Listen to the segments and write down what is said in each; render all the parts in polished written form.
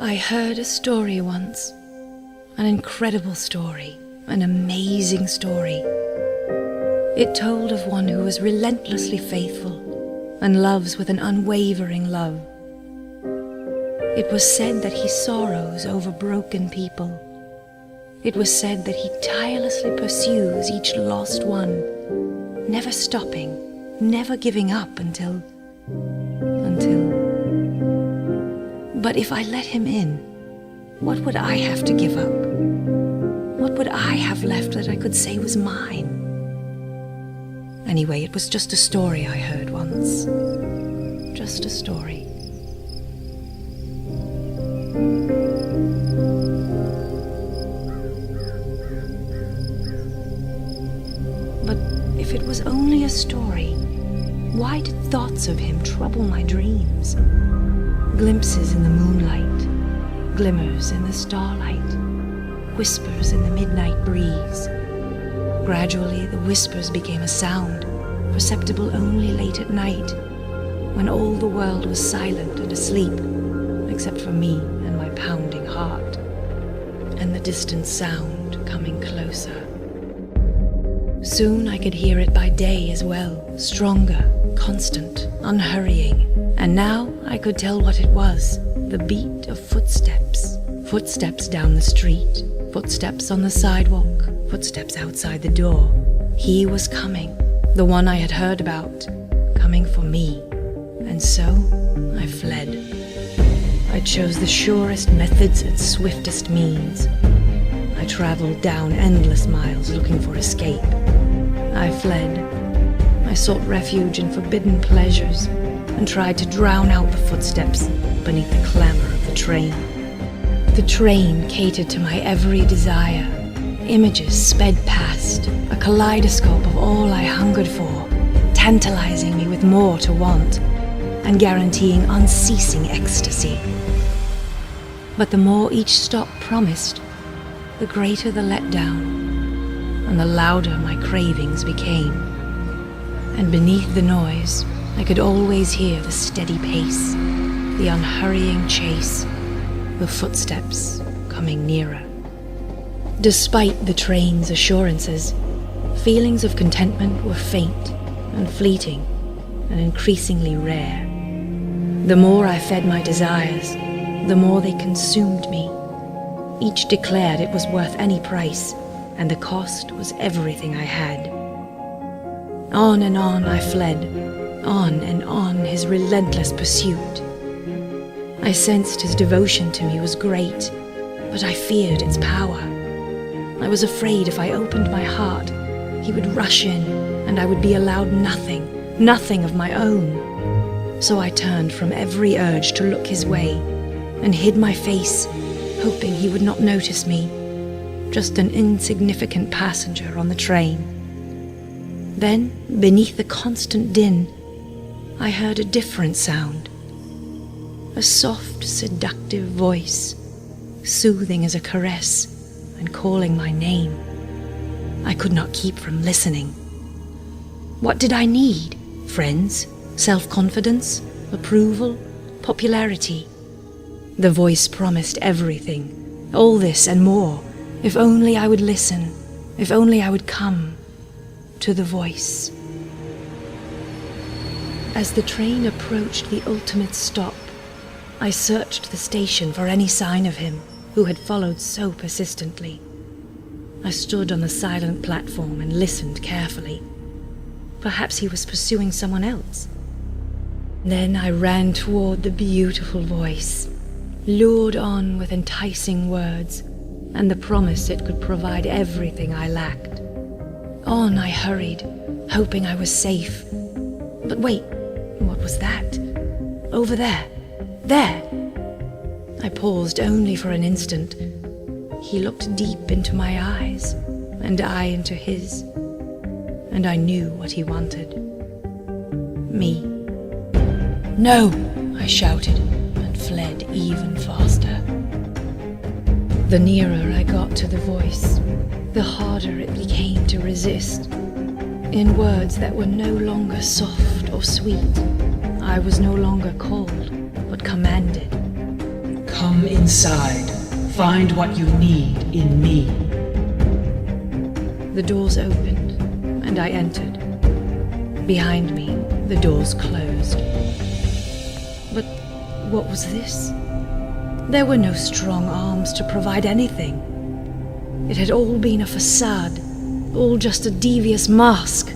I heard a story once, an incredible story, an amazing story. It told of one who was relentlessly faithful and loves with an unwavering love. It was said that he sorrows over broken people. It was said that he tirelessly pursues each lost one, never stopping, never giving up until... But if I let him in, what would I have to give up? What would I have left that I could say was mine? Anyway, it was just a story I heard once. Just a story. But if it was only a story, why did thoughts of him trouble my dreams? Glimpses in the moonlight, glimmers in the starlight, whispers in the midnight breeze. Gradually, the whispers became a sound, perceptible only late at night, when all the world was silent and asleep, except for me and my pounding heart, and the distant sound coming closer. Soon I could hear it by day as well, stronger, constant, unhurrying, and now I could tell what it was, the beat of footsteps. Footsteps down the street, footsteps on the sidewalk, footsteps outside the door. He was coming, the one I had heard about, coming for me. And so I fled. I chose the surest methods and swiftest means. I traveled down endless miles looking for escape. I fled. I sought refuge in forbidden pleasures and tried to drown out the footsteps beneath the clamor of the train. The train catered to my every desire. Images sped past, a kaleidoscope of all I hungered for, tantalizing me with more to want and guaranteeing unceasing ecstasy. But the more each stop promised, the greater the letdown, and the louder my cravings became. And beneath the noise, I could always hear the steady pace, the unhurrying chase, the footsteps coming nearer. Despite the train's assurances, feelings of contentment were faint and fleeting and increasingly rare. The more I fed my desires, the more they consumed me. Each declared it was worth any price, and the cost was everything I had. On and on I fled, on and on his relentless pursuit. I sensed his devotion to me was great, but I feared its power. I was afraid if I opened my heart, he would rush in, and I would be allowed nothing of my own. So I turned from every urge to look his way, and hid my face, hoping he would not notice me, just an insignificant passenger on the train. Then, beneath the constant din, I heard a different sound. A soft, seductive voice, soothing as a caress, and calling my name. I could not keep from listening. What did I need? Friends? Self-confidence? Approval? Popularity? The voice promised everything, all this and more, if only I would listen, if only I would come to the voice. As the train approached the ultimate stop, I searched the station for any sign of him who had followed so persistently. I stood on the silent platform and listened carefully. Perhaps he was pursuing someone else. Then I ran toward the beautiful voice, lured on with enticing words and the promise it could provide everything I lacked. On I hurried, hoping I was safe. But wait, what was that? Over there. There! I paused only for an instant. He looked deep into my eyes, and I into his, and I knew what he wanted. Me. No! I shouted, and fled even faster. The nearer I got to the voice, the harder it became to resist. In words that were no longer soft or sweet, I was no longer called, but commanded. Come inside. Find what you need in me. The doors opened, and I entered. Behind me, the doors closed. But what was this? There were no strong arms to provide anything. It had all been a facade, all just a devious mask.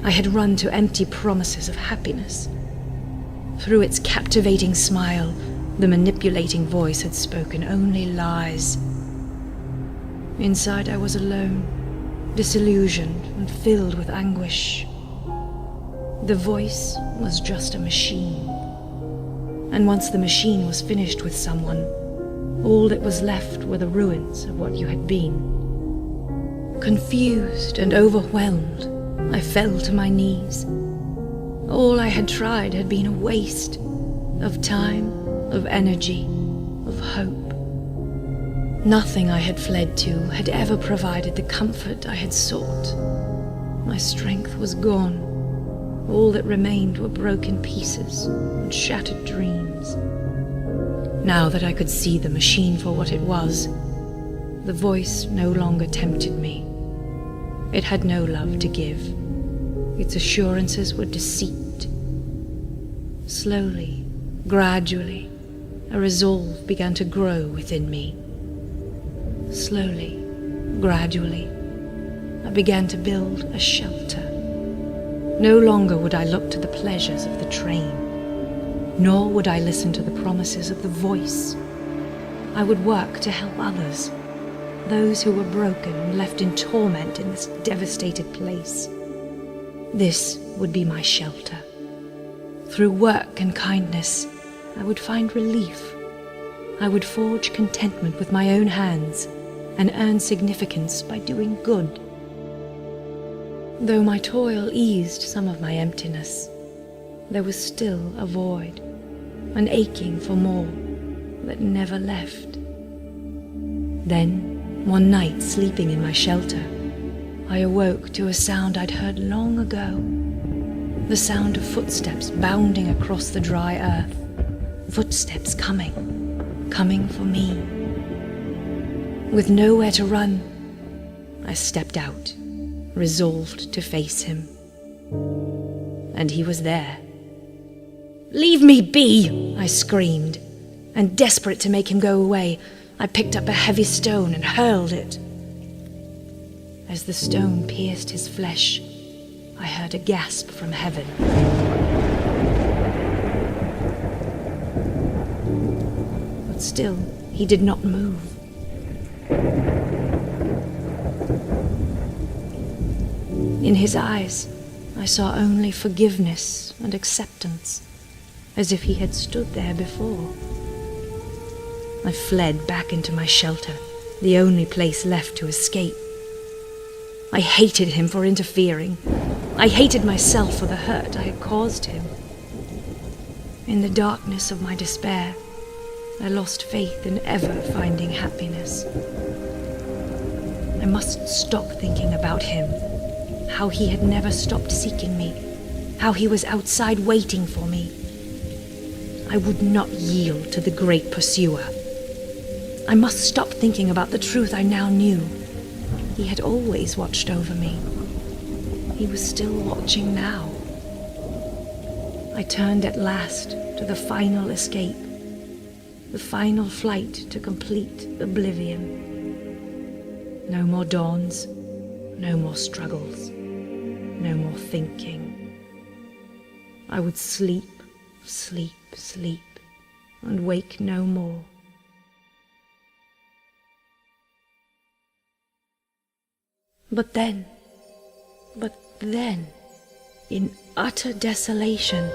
I had run to empty promises of happiness. Through its captivating smile, the manipulating voice had spoken only lies. Inside I was alone, disillusioned and filled with anguish. The voice was just a machine. And once the machine was finished with someone, all that was left were the ruins of what you had been. Confused and overwhelmed, I fell to my knees. All I had tried had been a waste of time, of energy, of hope. Nothing I had fled to had ever provided the comfort I had sought. My strength was gone. All that remained were broken pieces and shattered dreams. Now that I could see the machine for what it was, the voice no longer tempted me. It had no love to give. Its assurances were deceit. Slowly, gradually, a resolve began to grow within me. Slowly, gradually, I began to build a shelter. No longer would I look to the pleasures of the train, nor would I listen to the promises of the voice. I would work to help others, those who were broken and left in torment in this devastated place. This would be my shelter. Through work and kindness, I would find relief. I would forge contentment with my own hands and earn significance by doing good. Though my toil eased some of my emptiness, there was still a void, an aching for more that never left. Then, one night, sleeping in my shelter, I awoke to a sound I'd heard long ago. The sound of footsteps bounding across the dry earth. Footsteps coming for me. With nowhere to run, I stepped out, resolved to face him. And he was there. "Leave me be!" I screamed, and desperate to make him go away, I picked up a heavy stone and hurled it. As the stone pierced his flesh, I heard a gasp from heaven. But still, he did not move. In his eyes, I saw only forgiveness and acceptance, as if he had stood there before. I fled back into my shelter, the only place left to escape. I hated him for interfering. I hated myself for the hurt I had caused him. In the darkness of my despair, I lost faith in ever finding happiness. I must stop thinking about him, how he had never stopped seeking me, how he was outside waiting for me. I would not yield to the great pursuer. I must stop thinking about the truth I now knew. He had always watched over me. He was still watching now. I turned at last to the final escape, the final flight to complete oblivion. No more dawns, no more struggles, no more thinking. I would sleep, sleep, sleep, and wake no more. But then, in utter desolation,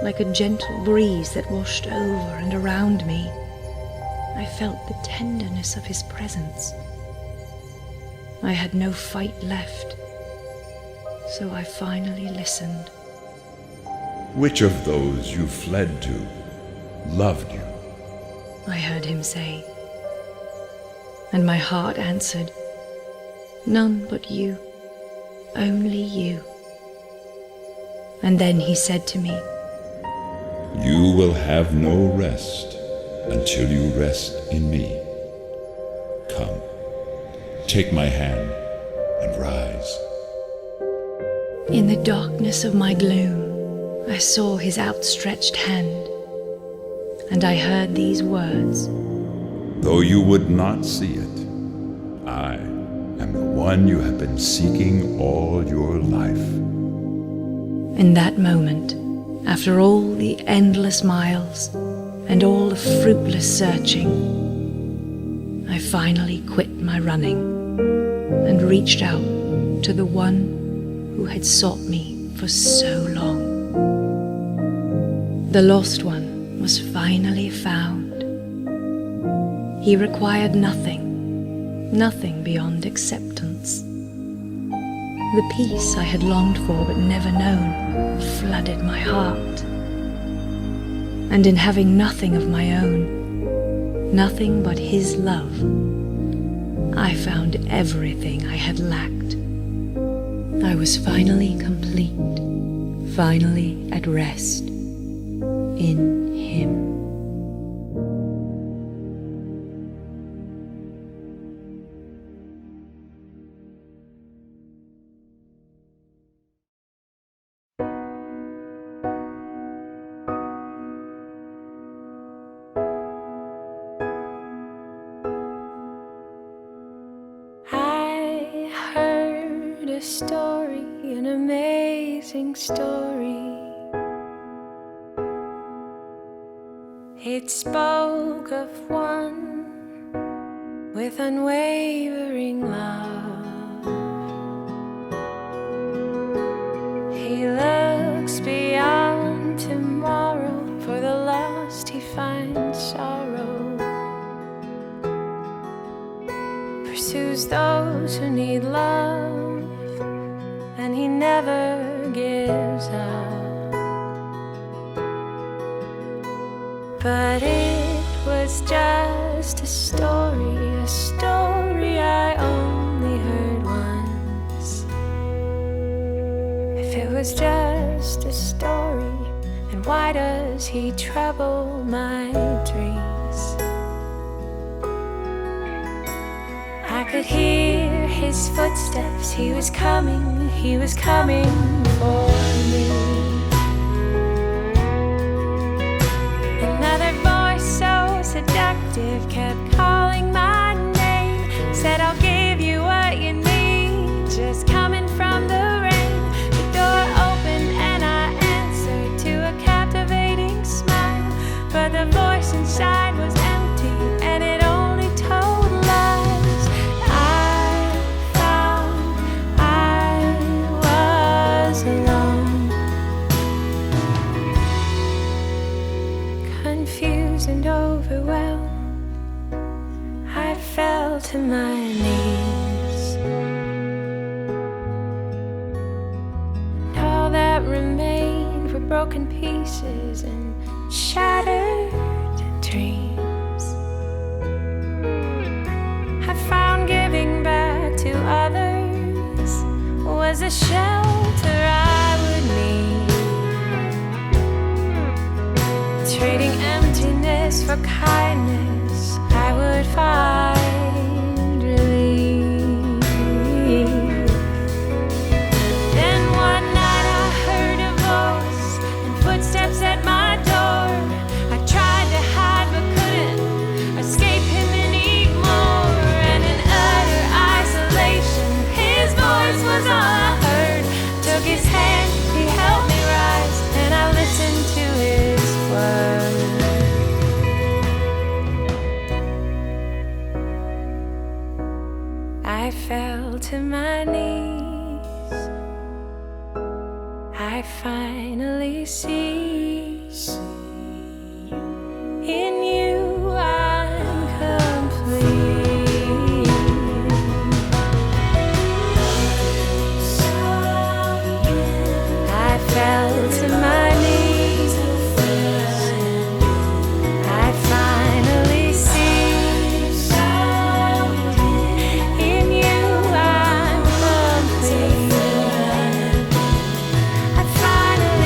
like a gentle breeze that washed over and around me, I felt the tenderness of his presence. I had no fight left, so I finally listened. Which of those you fled to loved you? I heard him say, and my heart answered, none but you, only you. And then he said to me, You will have no rest until you rest in me. Come, take my hand and rise. In the darkness of my gloom, I saw his outstretched hand, and I heard these words. Though you would not see it, I am the one you have been seeking all your life. In that moment, after all the endless miles and all the fruitless searching, I finally quit my running and reached out to the one who had sought me for so long. The lost one was finally found. He required nothing beyond acceptance. The peace I had longed for but never known flooded my heart. And in having nothing of my own, nothing but his love, I found everything I had lacked. I was finally complete, finally at rest in him. A story, an amazing story. It spoke of one with unwavering love. He looks beyond tomorrow, for the lost he finds sorrow. Pursues those who need love, and he never gives up. But it was just a story I only heard once. If it was just a story, then why does he trouble my dreams? I could hear his footsteps, he was coming for me. Another voice so seductive kept calling my name, said I'll give you what you need, just coming from the rain. The door opened and I answered to a captivating smile, but the voice inside was empty and it only told lies. And overwhelmed, I fell to my knees. And all that remained were broken pieces and shattered dreams. I found giving back to others was a shelter I would need. Trading emptiness for kindness, I would find relief. Then one night I heard a voice and footsteps at my door. I tried to hide but couldn't escape him anymore. And in utter isolation, his voice was all I heard. Took his hand, he helped me rise, and I listened to his words. I fell to my knees. I finally see in you I'm complete. I fell to my knees. I finally see. I finally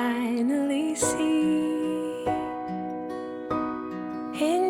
finally see in